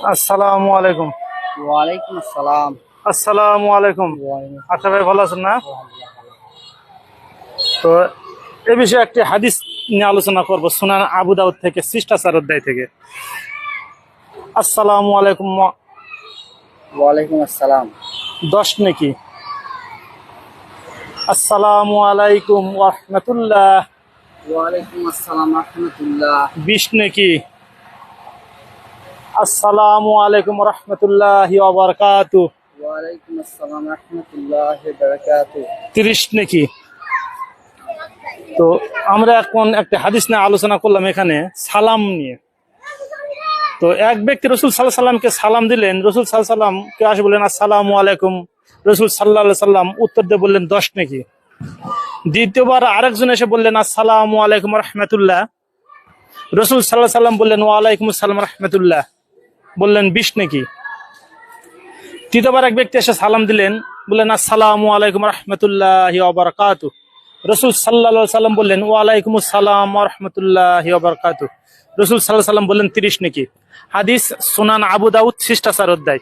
আসসালামু আলাইকুম। ওয়ালাইকুম আসসালাম। আসসালামু আলাইকুম। আচ্ছা ভাই, ভালো আছেন না? তো এ বিষয়ে একটি হাদিস নিয়ে আলোচনা করব, সুনান আবু দাউদ থেকে, শিষ্টাচার অধ্যায় থেকে। আসসালামু আলাইকুম। ওয়ালাইকুম আসসালাম। 10 নাকি? আসসালামু আলাইকুম ওয়া রাহমাতুল্লাহ। ওয়ালাইকুম আসসালাম রাহমাতুল্লাহ। 20 নাকি? আসসালামু আলাইকুম ওয়া রাহমাতুল্লাহি ওয়া বারাকাতুহু। ওয়ালাইকুম আসসালাম রাহমাতুল্লাহি ওয়া বারাকাতুহু। 30 নাকি? তো আমরা এখন একটা হাদিস নিয়ে আলোচনা করলাম এখানে, সালাম নিয়ে। তো এক ব্যক্তি রসুল সাল্লাল্লাহু আলাইহি সাল্লামকে সালাম দিলেন। রসুল সাল্লাল্লাহু আলাইহি সাল্লাম কে আসে বললেন আসসালামু আলাইকুম। রসুল সাল্লাল্লাহু আলাইহি সাল্লাম উত্তর দিয়ে বললেন 10 নাকি? দ্বিতীয়বার আরেকজন এসে বললেন আসসালামু আলাইকুম রাহমাতুল্লাহ। রসুল সাল্লাল্লাহু আলাইহি সাল্লাম বললেন ওয়ালাইকুম আসসালাম রাহমাতুল্লাহ, বললেন 20 নাকি? তৃতীয়বার এক ব্যক্তি এসে সালাম দিলেন, বললেন আসসালামু আলাইকুম রাহমাতুল্লাহি ওয়া বারাকাতুহু। রসুল সাল্লাল্লাহু আলাইহি সাল্লাম বললেন ওয়ালাইকুম আসসালাম ওয়া রাহমাতুল্লাহি ওয়া বারাকাতুহু। রসুল সাল্লাল্লাহু আলাইহি সাল্লাম বললেন 30 নাকি? হাদিস সুনান আবু দাউদ, শিষ্টাচার অধ্যায়।